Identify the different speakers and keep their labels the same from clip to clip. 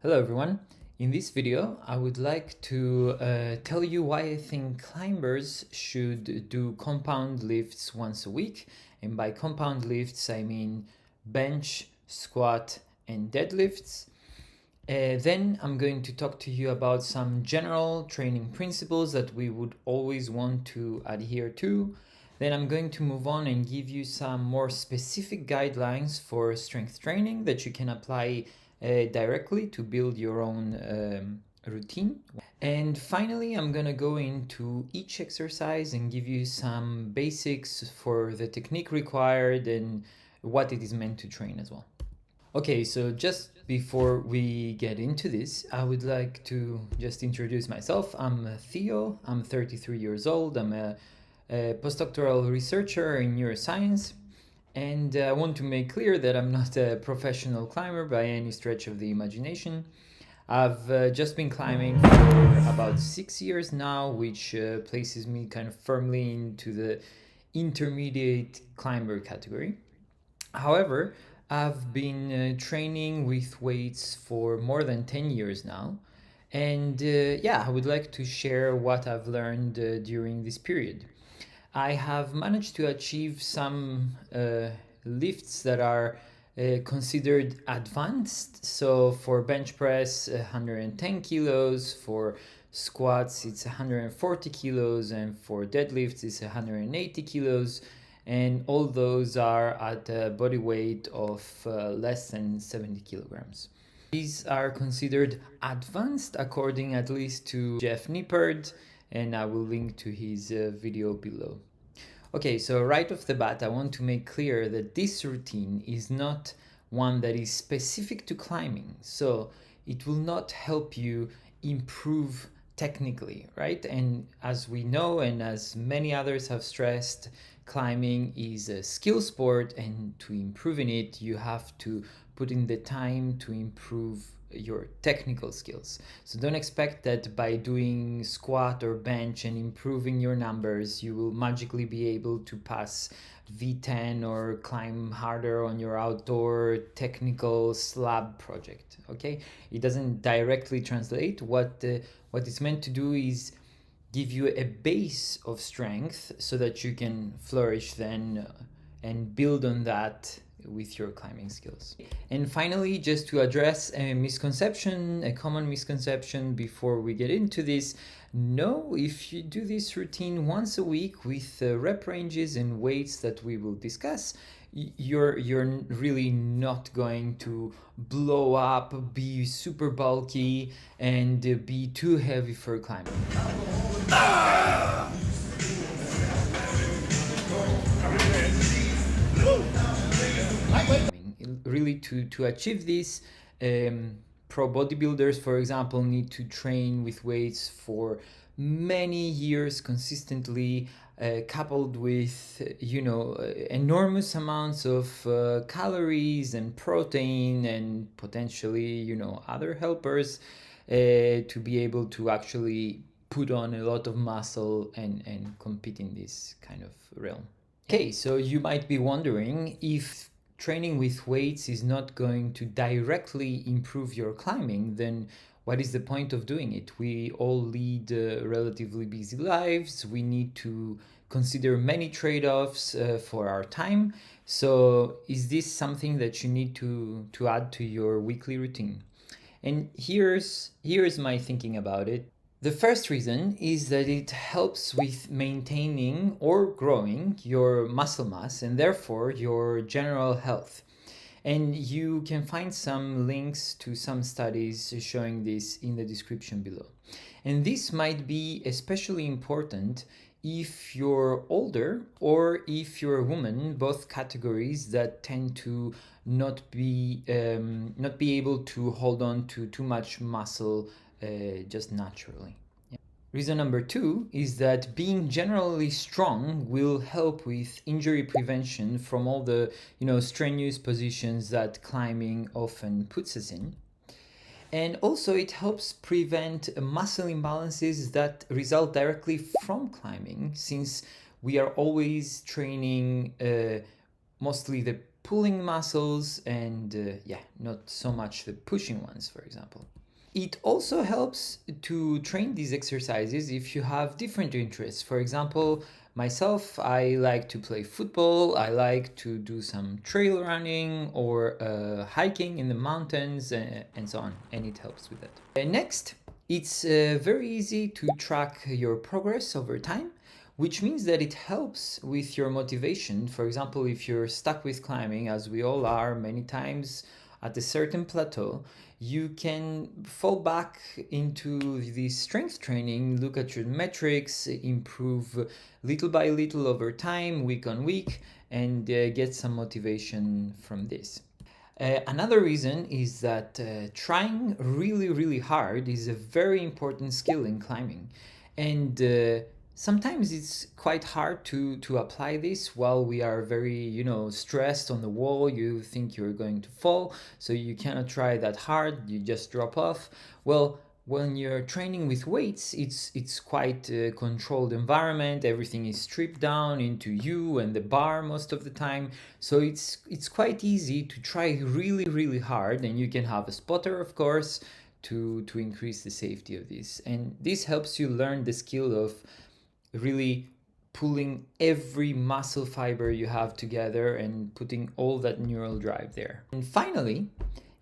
Speaker 1: Hello everyone. In this video, I would like to tell you why I think climbers should do compound lifts once a week. And by compound lifts, I mean bench, squat, and deadlifts. Then I'm going to talk to you about some general training principles that we would always want to adhere to. Then I'm going to move on and give you some more specific guidelines for strength training that you can apply directly to build your own routine. And finally, I'm gonna go into each exercise and give you some basics for the technique required and what it is meant to train as well. Okay, so just before we get into this, I would like to just introduce myself. I'm Theo, I'm 33 years old, I'm a postdoctoral researcher in neuroscience. And I want to make clear that I'm not a professional climber by any stretch of the imagination. I've just been climbing for about 6 years now, which places me kind of firmly into the intermediate climber category. However, I've been training with weights for more than 10 years now. And I would like to share what I've learned during this period. I have managed to achieve some lifts that are considered advanced. So for bench press, 110 kilos, for squats, it's 140 kilos, and for deadlifts, it's 180 kilos. And all those are at a body weight of less than 70 kilograms. These are considered advanced according at least to Jeff Nippard, and I will link to his video below. Okay, so right off the bat, I want to make clear that this routine is not one that is specific to climbing. So it will not help you improve technically, right? And as we know, and as many others have stressed, climbing is a skill sport, and to improve in it, you have to put in the time to improve your technical skills. So don't expect that by doing squat or bench and improving your numbers, you will magically be able to pass V10 or climb harder on your outdoor technical slab project. Okay, it doesn't directly translate. What it's meant to do is give you a base of strength so that you can flourish then and build on that with your climbing skills. And finally, just to address a common misconception before we get into this, no, if you do this routine once a week with rep ranges and weights that we will discuss, you're really not going to blow up, be super bulky, and be too heavy for climbing. Really, to achieve this, pro bodybuilders, for example, need to train with weights for many years consistently, coupled with enormous amounts of calories and protein and potentially other helpers to be able to actually put on a lot of muscle and compete in this kind of realm. Okay, so you might be wondering, if training with weights is not going to directly improve your climbing, then what is the point of doing it? We all lead relatively busy lives. We need to consider many trade-offs for our time. So is this something that you need to add to your weekly routine? And here's my thinking about it. The first reason is that it helps with maintaining or growing your muscle mass and therefore your general health. And you can find some links to some studies showing this in the description below. And this might be especially important if you're older or if you're a woman, both categories that tend to not be able to hold on to too much muscle just naturally. Reason number 2 is that being generally strong will help with injury prevention from all the strenuous positions that climbing often puts us in. And also it helps prevent muscle imbalances that result directly from climbing, since we are always training mostly the pulling muscles and yeah, not so much the pushing ones, for example. It also helps to train these exercises if you have different interests. For example, myself, I like to play football, I like to do some trail running or hiking in the mountains and so on, and it helps with that. Next, it's very easy to track your progress over time, which means that it helps with your motivation. For example, if you're stuck with climbing, as we all are many times at a certain plateau, you can fall back into the strength training, look at your metrics, improve little by little over time, week on week, and get some motivation from this. Another reason is that trying really hard is a very important skill in climbing. And sometimes it's quite hard to apply this while we are very, stressed on the wall. You think you're going to fall, so you cannot try that hard, you just drop off. Well, when you're training with weights, it's quite a controlled environment. Everything is stripped down into you and the bar most of the time. So it's quite easy to try really hard, and you can have a spotter, of course, to increase the safety of this. And this helps you learn the skill of really pulling every muscle fiber you have together and putting all that neural drive there. And finally,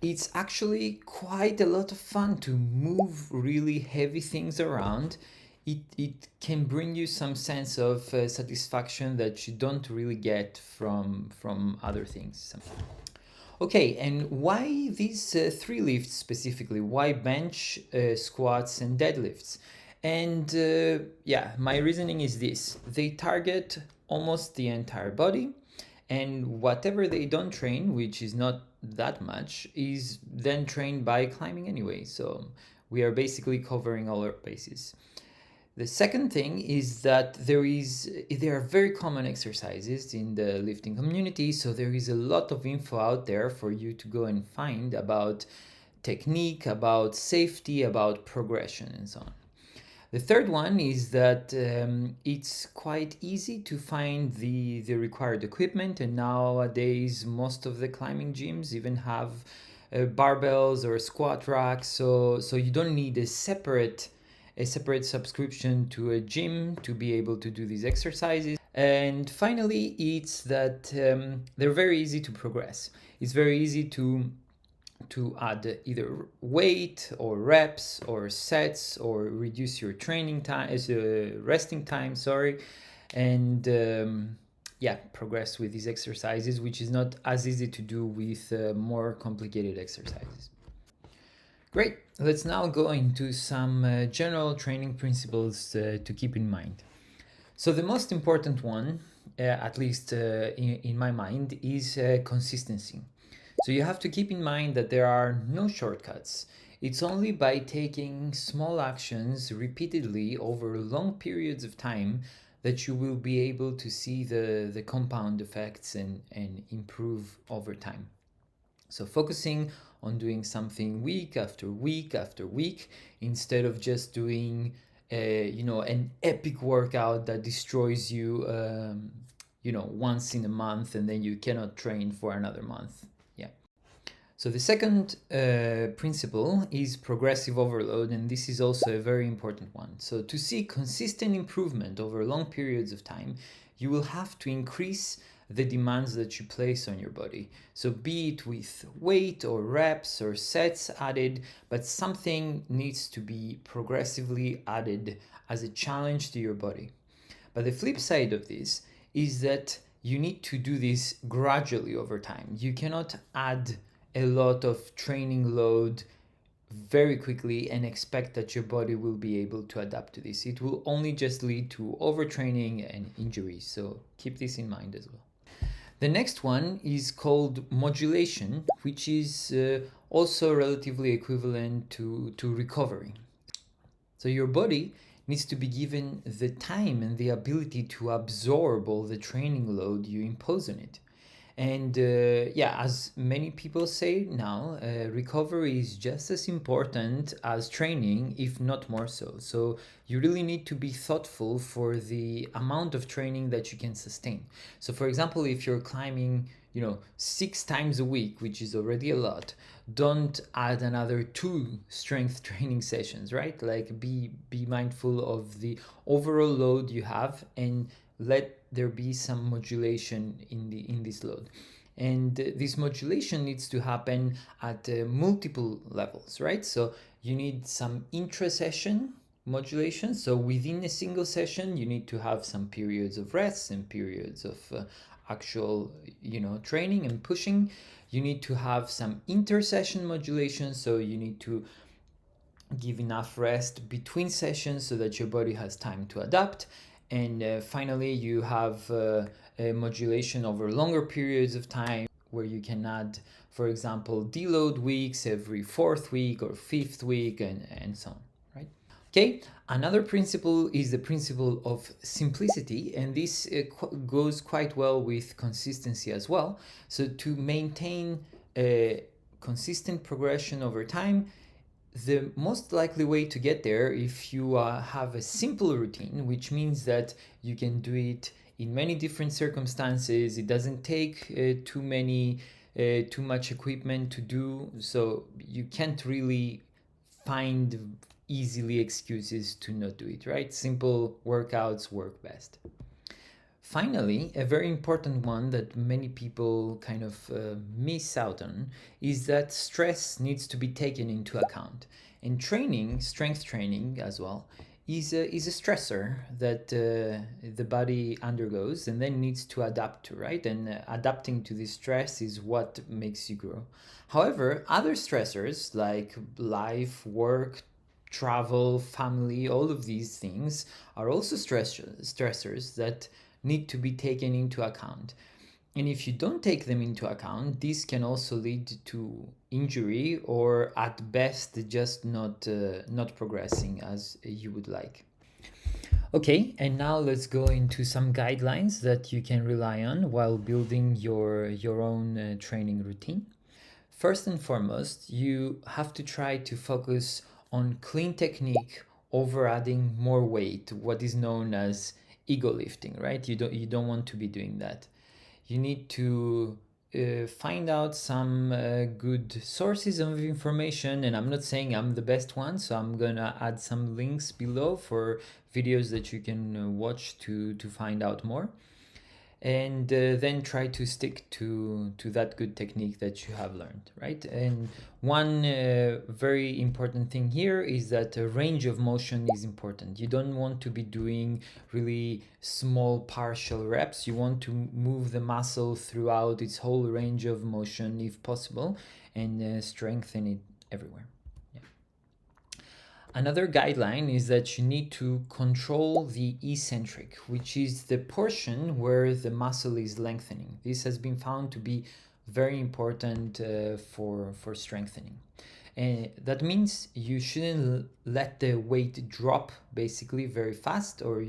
Speaker 1: it's actually quite a lot of fun to move really heavy things around. It can bring you some sense of satisfaction that you don't really get from other things. Okay, and why these three lifts specifically? Why bench, squats, and deadlifts? And yeah, my reasoning is this. They target almost the entire body, and whatever they don't train, which is not that much, is then trained by climbing anyway. So we are basically covering all our bases. The second thing is that there are very common exercises in the lifting community, so there is a lot of info out there for you to go and find about technique, about safety, about progression, and so on. The third one is that it's quite easy to find the required equipment, and nowadays most of the climbing gyms even have barbells or squat racks, so you don't need a separate subscription to a gym to be able to do these exercises. And finally, it's that they're very easy to progress. It's very easy to add either weight or reps or sets or reduce your training time, resting time, and yeah, progress with these exercises, which is not as easy to do with more complicated exercises. Great, let's now go into some general training principles to keep in mind. So the most important one, at least in my mind, is consistency. So you have to keep in mind that there are no shortcuts. It's only by taking small actions repeatedly over long periods of time that you will be able to see the compound effects and improve over time. So focusing on doing something week after week after week, instead of just doing an epic workout that destroys you once in a month, and then you cannot train for another month. Yeah. So the second principle is progressive overload, and this is also a very important one. So to see consistent improvement over long periods of time, you will have to increase the demands that you place on your body. So be it with weight or reps or sets added, but something needs to be progressively added as a challenge to your body. But the flip side of this is that you need to do this gradually over time. You cannot add a lot of training load very quickly and expect that your body will be able to adapt to this. It will only just lead to overtraining and injuries. So keep this in mind as well. The next one is called modulation, which is also relatively equivalent to recovery. So your body needs to be given the time and the ability to absorb all the training load you impose on it. And yeah, as many people say now, recovery is just as important as training, if not more so. So you really need to be thoughtful for the amount of training that you can sustain. So for example, if you're climbing, 6 times a week, which is already a lot, don't add another two strength training sessions, right? Like be mindful of the overall load you have, and let there be some modulation in this load. And this modulation needs to happen at multiple levels, right? So you need some intra-session modulation. So within a single session, you need to have some periods of rest and periods of actual, training and pushing. You need to have some inter-session modulation. So you need to give enough rest between sessions so that your body has time to adapt. And finally, you have a modulation over longer periods of time where you can add, for example, deload weeks every fourth week or fifth week, and so on, right? Okay, another principle is the principle of simplicity, and this goes quite well with consistency as well. So to maintain a consistent progression over time, the most likely way to get there, if you have a simple routine, which means that you can do it in many different circumstances, it doesn't take too much equipment to do, so you can't really find easily excuses to not do it, right? Simple workouts work best. Finally, a very important one that many people kind of miss out on is that stress needs to be taken into account. And training, strength training as well, is a stressor that the body undergoes and then needs to adapt to, right? And adapting to this stress is what makes you grow. However, other stressors like life, work, travel, family, all of these things are also stressors that need to be taken into account. And if you don't take them into account, this can also lead to injury, or at best just not progressing as you would like. Okay, and now let's go into some guidelines that you can rely on while building your own training routine. First and foremost, you have to try to focus on clean technique over adding more weight, what is known as ego lifting, right? You don't want to be doing that. You need to find out some good sources of information, and I'm not saying I'm the best one, so I'm gonna add some links below for videos that you can watch to find out more, and then try to stick to that good technique that you have learned, right? And one very important thing here is that range of motion is important. You don't want to be doing really small partial reps. You want to move the muscle throughout its whole range of motion if possible, and strengthen it everywhere. Another guideline is that you need to control the eccentric, which is the portion where the muscle is lengthening. This has been found to be very important for strengthening. And that means you shouldn't let the weight drop basically very fast, or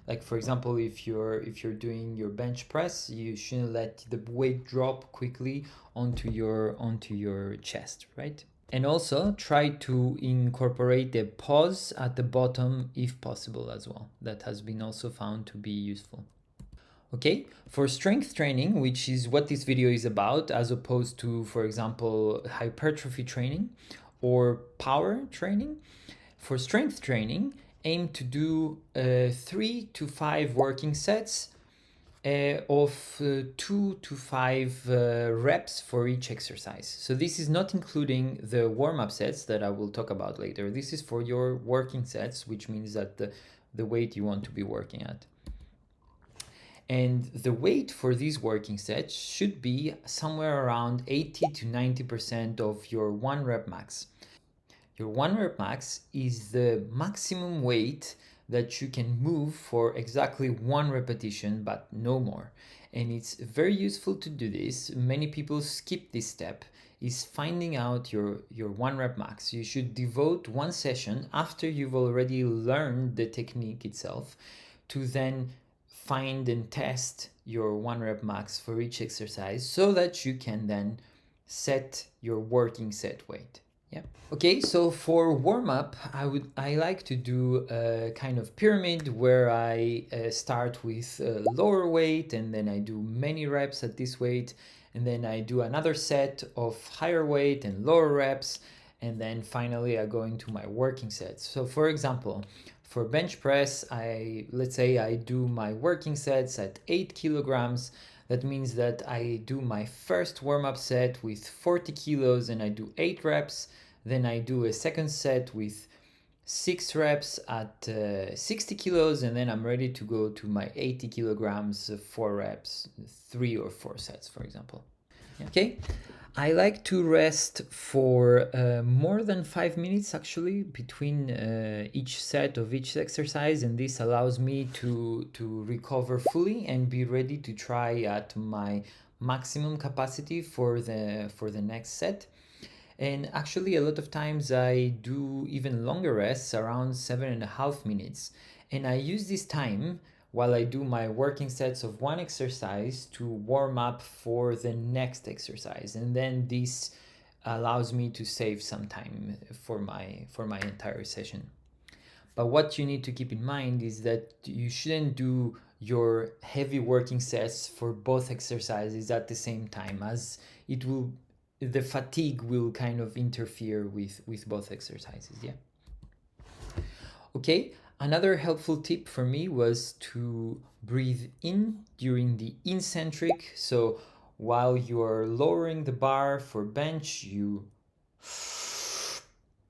Speaker 1: like for example, if you're doing your bench press, you shouldn't let the weight drop quickly onto your chest, right? And also try to incorporate a pause at the bottom if possible as well. That has been also found to be useful. Okay, for strength training, which is what this video is about, as opposed to, for example, hypertrophy training or power training, for strength training, aim to do 3 to 5 working sets of 2 to 5 reps for each exercise. So this is not including the warm-up sets that I will talk about later. This is for your working sets, which means that the weight you want to be working at. And the weight for these working sets should be somewhere around 80 to 90% of your 1 rep max. Your 1 rep max is the maximum weight that you can move for exactly 1 repetition, but no more. And it's very useful to do this. Many people skip this step, is finding out your 1 rep max. You should devote 1 session after you've already learned the technique itself to then find and test your 1 rep max for each exercise so that you can then set your working set weight. Yeah. Okay, so for warm up, I like to do a kind of pyramid where I start with lower weight, and then I do many reps at this weight, and then I do another set of higher weight and lower reps, and then finally I go into my working sets. So for example, for bench press, let's say I do my working sets at 8 kilograms. That means that I do my first warm-up set with 40 kilos and I do 8 reps. Then I do a second set with 6 reps at 60 kilos, and then I'm ready to go to my 80 kilograms, 4 reps, 3 or 4 sets, for example. Okay, I like to rest for more than 5 minutes actually between each set of each exercise, and this allows me to recover fully and be ready to try at my maximum capacity for the next set. And actually, a lot of times I do even longer rests, around 7.5 minutes. And I use this time while I do my working sets of one exercise to warm up for the next exercise. And then this allows me to save some time for my entire session. But what you need to keep in mind is that you shouldn't do your heavy working sets for both exercises at the same time, as the fatigue will kind of interfere with both exercises. Yeah. Okay, another helpful tip for me was to breathe in during the eccentric. So while you're lowering the bar for bench, you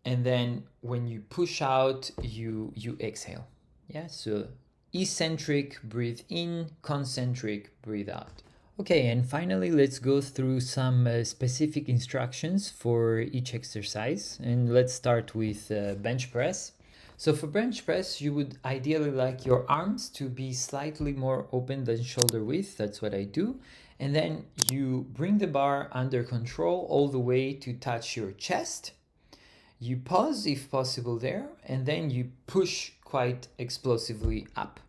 Speaker 1: and then when you push out, you exhale. Yeah, so eccentric, breathe in, concentric, breathe out. Okay, and finally, let's go through some specific instructions for each exercise. And let's start with bench press. So for bench press, you would ideally like your arms to be slightly more open than shoulder width. That's what I do. And then you bring the bar under control all the way to touch your chest. You pause if possible there, and then you push quite explosively up.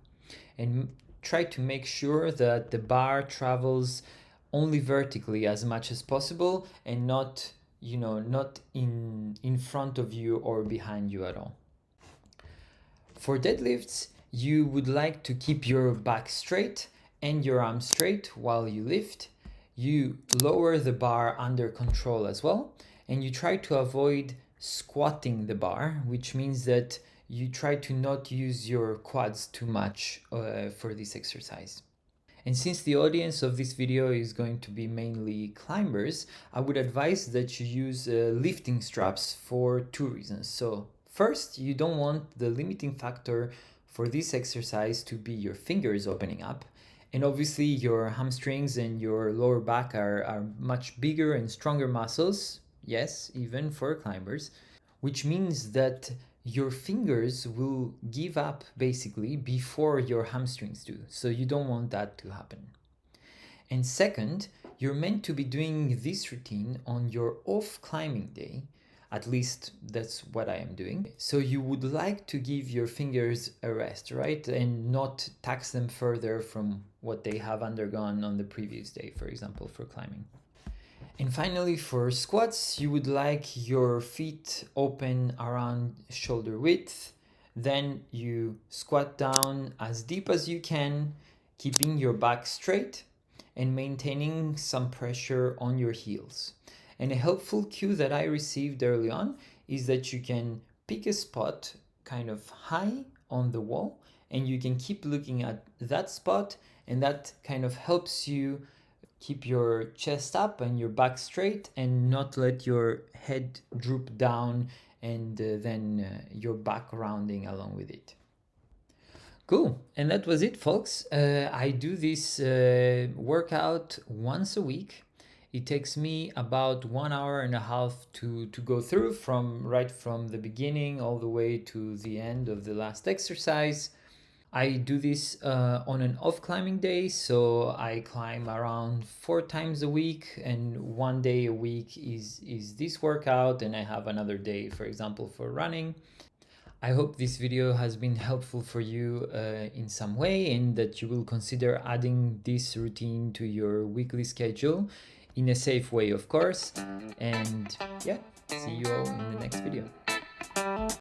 Speaker 1: And try to make sure that the bar travels only vertically as much as possible and not in front of you or behind you at all. For deadlifts, you would like to keep your back straight and your arms straight while you lift. You lower the bar under control as well, and you try to avoid squatting the bar, which means that you try to not use your quads too much for this exercise. And since the audience of this video is going to be mainly climbers, I would advise that you use lifting straps for 2 reasons. So first, you don't want the limiting factor for this exercise to be your fingers opening up. And obviously your hamstrings and your lower back are much bigger and stronger muscles, yes, even for climbers, which means that your fingers will give up basically before your hamstrings do. So you don't want that to happen. And second, you're meant to be doing this routine on your off climbing day. At least that's what I am doing. So you would like to give your fingers a rest, right? And not tax them further from what they have undergone on the previous day, for example, for climbing. And finally, for squats, you would like your feet open around shoulder width. Then you squat down as deep as you can, keeping your back straight and maintaining some pressure on your heels. And a helpful cue that I received early on is that you can pick a spot kind of high on the wall and you can keep looking at that spot, and that kind of helps you keep your chest up and your back straight and not let your head droop down and then your back rounding along with it. Cool. And that was it, folks. I do this workout once a week. It takes me about 1.5 hours to go through right from the beginning all the way to the end of the last exercise. I do this on an off climbing day, so I climb around 4 times a week, and 1 day a week is this workout, and I have another day, for example, for running. I hope this video has been helpful for you in some way, and that you will consider adding this routine to your weekly schedule in a safe way, of course. And yeah, see you all in the next video.